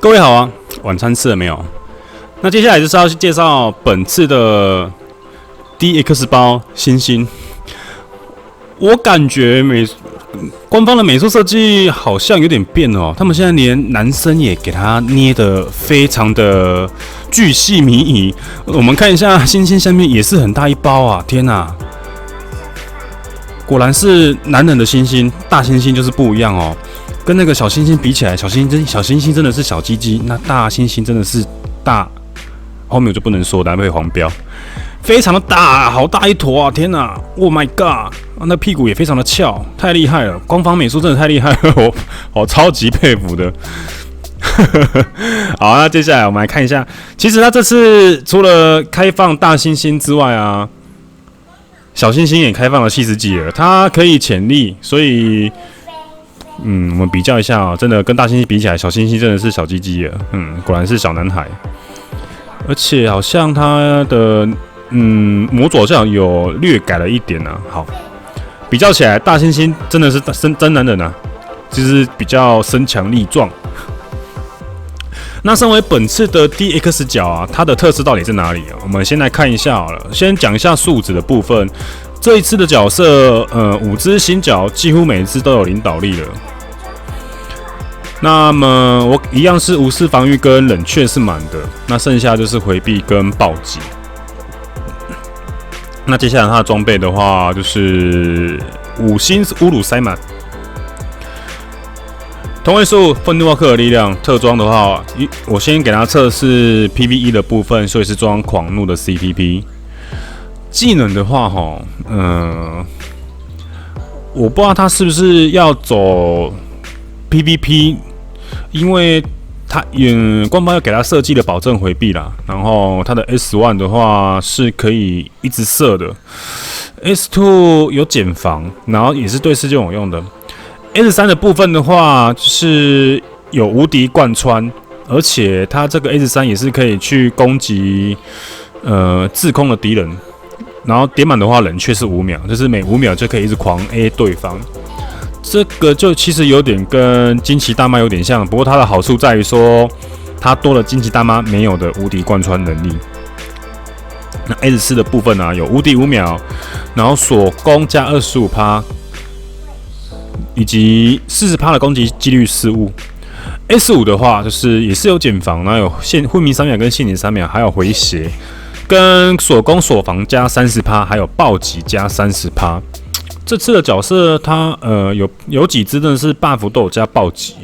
各位好啊，晚餐吃了没有？那接下来就是要介绍本次的 DX 包新星。我感觉官方的美术设计好像有点变哦，他们现在连男生也给他捏得非常的巨细靡遗。我们看一下星星下面也是很大一包啊，天哪！果然是男人的星星，大猩猩就是不一样哦。跟那个小猩猩比起来，小猩猩真的是小鸡鸡，那大猩猩真的是大。后面我就不能说，等下被黄标。非常的大，好大一坨啊！天哪 ，Oh my god！ 那屁股也非常的翘，太厉害了！官方美术真的太厉害了，我超级佩服的。好，那接下来我们来看一下，其实它这次除了开放大猩猩之外啊，小猩猩也开放了70几了，它可以潜力，所以我们比较一下啊，真的跟大猩猩比起来，小猩猩真的是小鸡鸡了，果然是小男孩，而且好像它的模组好像有略改了一点啊。好，比较起来，大猩猩真的是真男人啊，就是比较身强力壮。那身为本次的 DX 角啊，它的特色到底在哪里啊？我们先来看一下好了，先讲一下数值的部分。这一次的角色，5只新角几乎每只都有领导力了。那么我一样是无视防御跟冷却是满的，那剩下就是回避跟暴击。那接下来它的装备的话，就是5星乌鲁塞满，同位素愤怒沃克的力量。特装的话，我先给它测试 PVE 的部分，所以是装狂怒的 CPP。技能的话，我不知道它是不是要走 PVP， 因为它官方要给它设计的保证回避啦，然后它的 S1 的话是可以一直射的 ，S2 有减防，然后也是对世界有用的。S3 的部分的话，就是有无敌贯穿，而且它这个 S3 也是可以去攻击制空的敌人，然后点满的话冷却是5秒，就是每5秒就可以一直狂 A 对方。这个就其实有点跟惊奇大妈有点像，不过它的好处在于说，它多了惊奇大妈没有的无敌贯穿能力。那 S4 的部分啊，有无敌5秒，然后锁攻加25%，以及40%的攻击几率失误。S5 的话，就是也是有减防，然后有昏迷3秒跟陷阱3秒，还有回血，跟锁攻锁防加30%，还有暴击加30%。这次的角色它有几只真的是 buff 都有加暴击，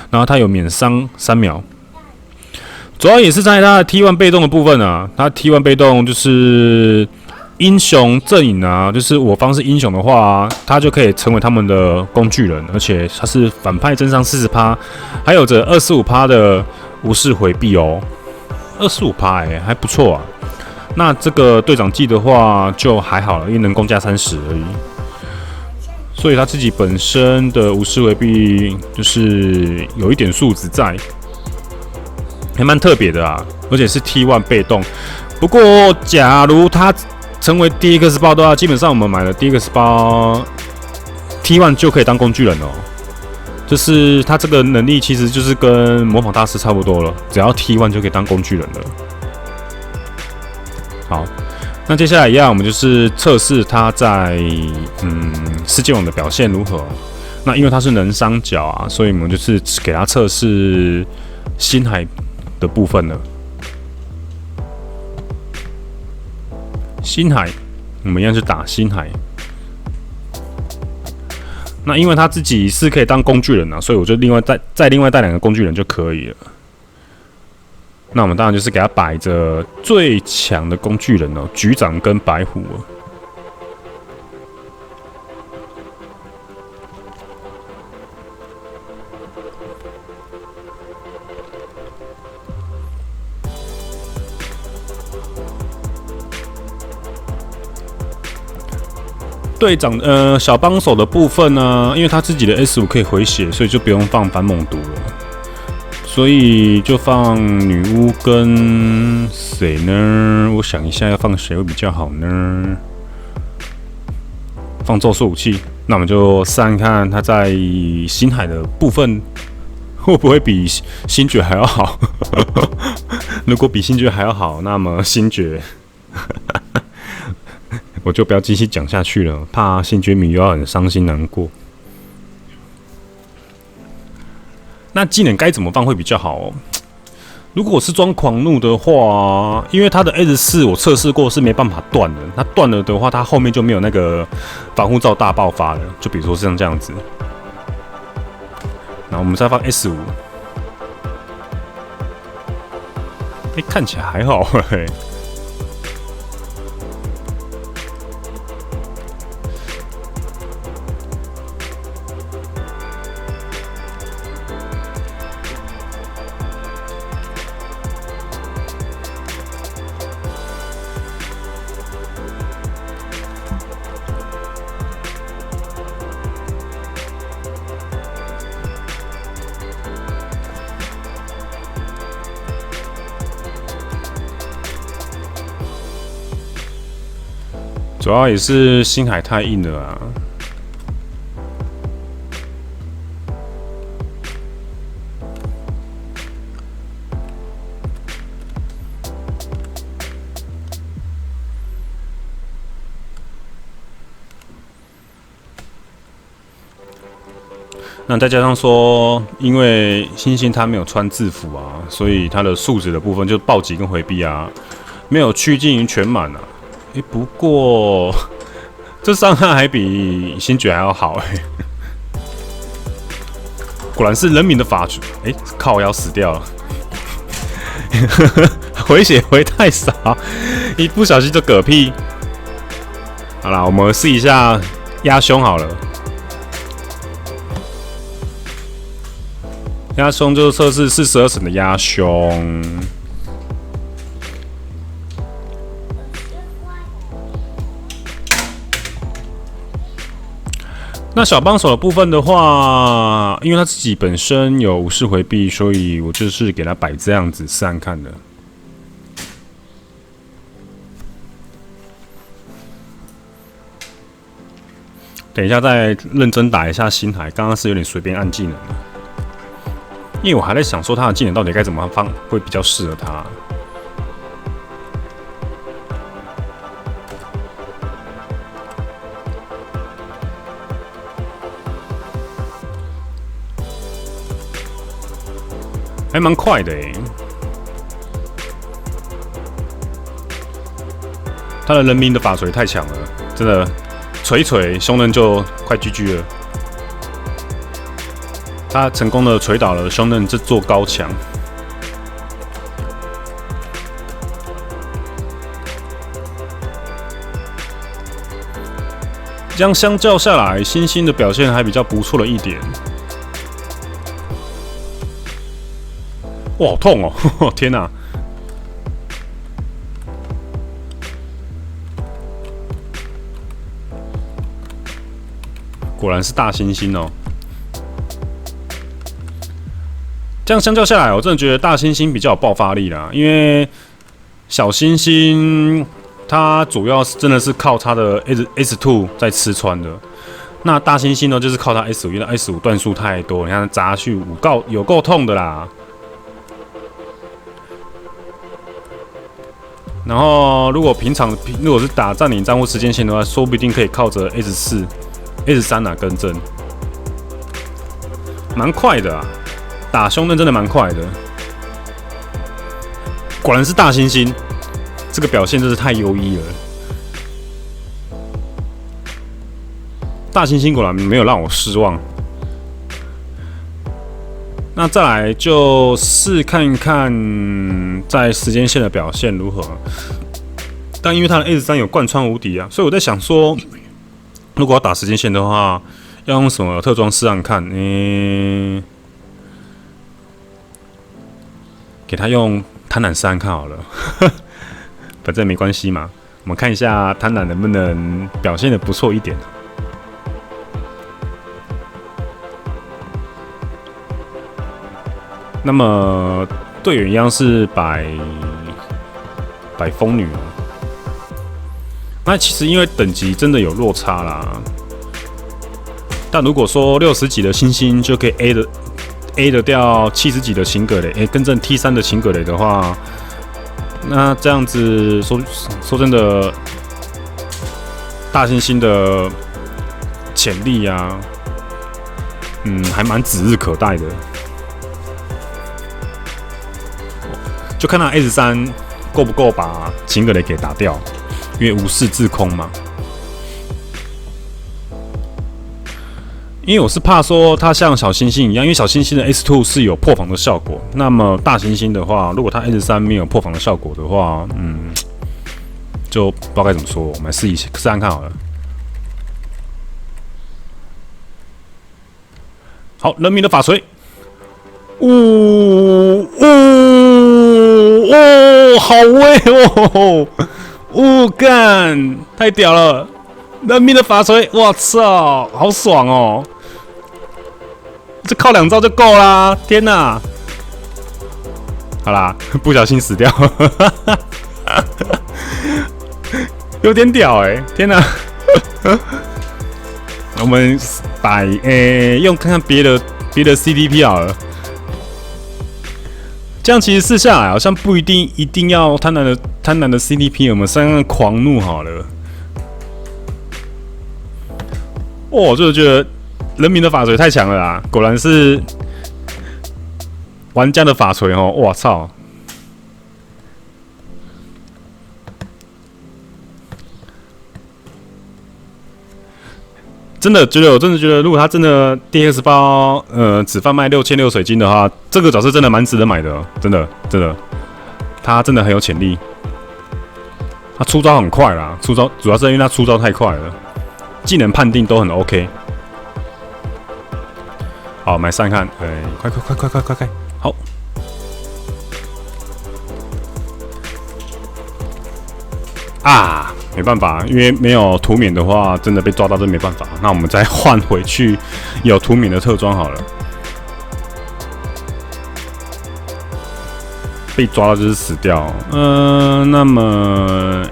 然后它有免伤3秒，主要也是在它的 T1 被动的部分啊。它 T1 被动就是英雄阵营啊，就是我方是英雄的话，它就可以成为他们的工具人，而且它是反派增伤40%，还有着25%的无视回避哦，25%还不错啊。那这个队长技的话就还好了，因为能攻加30而已。所以他自己本身的无视回避就是有一点素质在，还蛮特别的啊，而且是 T1 被动。不过，假如他成为 DX 包的话，基本上我们买了 DX 包 T1 就可以当工具人哦。就是他这个能力其实就是跟模仿大师差不多了，只要 T1 就可以当工具人了。好。那接下来一样，我们就是测试它在世界网的表现如何。那因为它是能伤角啊，所以我们就是给它测试星海的部分了。星海，我们一样是打星海。那因为他自己是可以当工具人啊，所以我就另外再另外带2个工具人就可以了。那我们当然就是给他摆着最强的工具人哦，局长跟白虎哦。队长小帮手的部分呢，因为他自己的 S5 可以回血，所以就不用放反猛毒了。所以就放女巫跟谁呢？我想一下要放谁会比较好呢？放咒术武器，那我们就试看看它在星海的部分会不会比星爵还要好？如果比星爵还要好，那么星爵我就不要继续讲下去了，怕星爵迷又要很伤心难过。那技能该怎么放会比较好哦？如果我是装狂怒的话，因为它的 S4 我测试过是没办法断的，它断了的话，它后面就没有那个防护罩大爆发了。就比如说像这样子，然后我们再放 S5，看起来还好嘿。主要也是星海太硬了啊。那再加上说，因为星星他没有穿制服啊，所以他的素质的部分就暴击跟回避啊，没有趋近于全满啊。不过这伤害还比星爵还要好果然是人民的法术。靠，要死掉了，回血回太少，一不小心就嗝屁。好啦，我们试一下压胸好了。压胸就是测试42层的压胸。那小帮手的部分的话，因为他自己本身有无视回避，所以我就是给他摆这样子试看看的。等一下再认真打一下星海，刚刚是有点随便按技能的，因为我还在想说他的技能到底该怎么放会比较适合他。还蛮快的他的人民的法锤太强了，真的锤凶刃就快 GG 了。他成功的锤倒了凶刃这座高墙。这样相较下来，星星的表现还比较不错的一点。哇，好痛哦！天哪！果然是大猩猩哦。这样相较下来，我真的觉得大猩猩比较有爆发力啦，因为小猩猩它主要是真的是靠它的 S2 在吃穿的。那大猩猩呢，就是靠它 S5，因为 S5 段数太多，你看砸去有够痛的啦。然后，如果是打占领战或时间线的话，说不定可以靠着 S3跟正，蛮快的啊！打凶刃真的蛮快的，果然是大猩猩，这个表现真是太优异了。大猩猩果然没有让我失望。那再来就试看看在时间线的表现如何，但因为他的 S3 有贯穿无敌啊，所以我在想说，如果要打时间线的话，要用什么特装试看？给他用贪婪试看好了，反正没关系嘛。我们看一下贪婪能不能表现得不错一点。那么队员一样是摆风女哦。那其实因为等级真的有落差啦，但如果说60几的星星就可以 A 的掉70几的秦葛雷，更正 T3的秦葛雷的话，那这样子说真的，大猩猩的潜力啊，还蛮指日可待的。就看他 S3够不够把秦葛雷给打掉，因为无视自空嘛。因为我是怕说它像小猩猩一样，因为小猩猩的 S2 是有破防的效果，那么大猩猩的话，如果它 S3没有破防的效果的话，就不知道该怎么说。我们来试看看好了。好，人民的法锤，好威干，太屌了！人民的法锤，我操，好爽哦！这靠2招就够啦！天哪！好啦，不小心死掉，有点屌天哪！我们用看看别的 CDP 好了。这样其实试下来好像不一定要贪婪的 CDP， 我们上看狂怒好了。我就觉得人民的法锤太强了啦，果然是玩家的法锤哦！我操，我真的觉得，如果他真的 DX 包只贩卖6600水晶的话，这个角色真的蛮值得买的，真的，他真的很有潜力。他出招很快啦，主要是因为他出招太快了。技能判定都很 OK， 好，买3看，快，好，没办法，因为没有图免的话，真的被抓到真没办法。那我们再换回去有图免的特装好了，被抓到就是死掉。那么，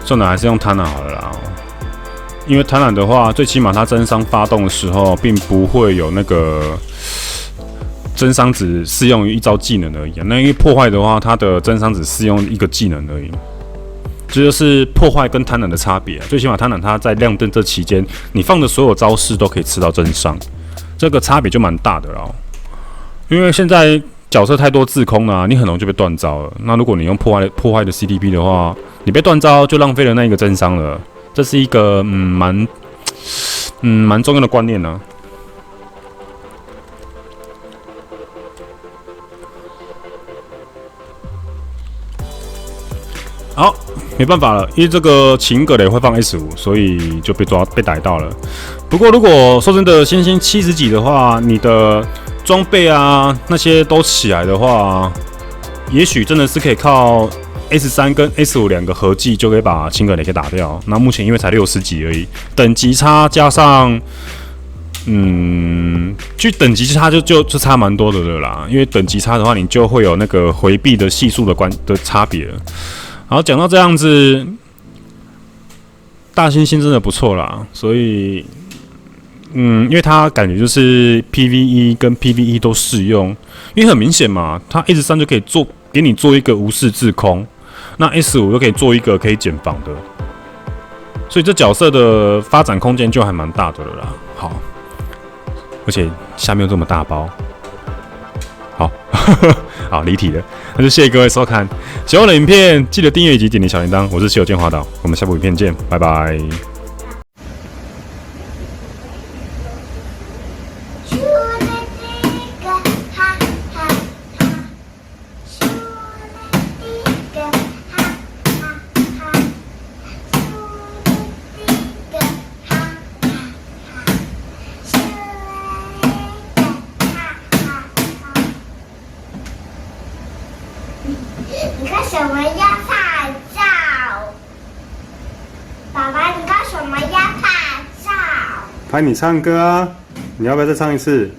算了，还是用贪婪好了啦。因为贪婪的话，最起码它真伤发动的时候，并不会有那个真伤只适用于1招技能而已。那因为破坏的话，它的真伤只适用1个技能而已。这就是破坏跟贪婪的差别。最起码贪婪它在亮灯这期间，你放的所有招式都可以吃到真伤，这个差别就蛮大的啦。因为现在角色太多自空了，你很容易就被断招了。那如果你用破坏的 CDP 的话，你被断招就浪费了那一个真伤了。这是一个蛮重要的观念呢。好，没办法了，因为这个秦葛雷会放 S5， 所以就被逮到了。不过如果说真的，星星70几的话，你的装备啊那些都起来的话，也许真的是可以靠 S3 跟 S5 2个合计就可以把秦葛雷给打掉。那目前因为才60几而已，等级差加上就等级差就差蛮多的了啦。因为等级差的话，你就会有那个回避的系数的差别了。好，讲到这样子，大猩猩真的不错啦，所以因为它感觉就是 PVE 跟 PVE 都适用，因为很明显嘛，它 S3 就可以给你做一个无视自空，那 S5 就可以做一个可以减防的，所以这角色的发展空间就还蛮大的了啦。好，而且下面有这么大包，好，好离题了，那就谢谢各位收看，喜欢我的影片记得订阅以及点点小铃铛，我是西游剑华岛，我们下部影片见，拜拜。你干什么要拍照？爸爸，你干什么要拍照？拍你唱歌啊！你要不要再唱一次？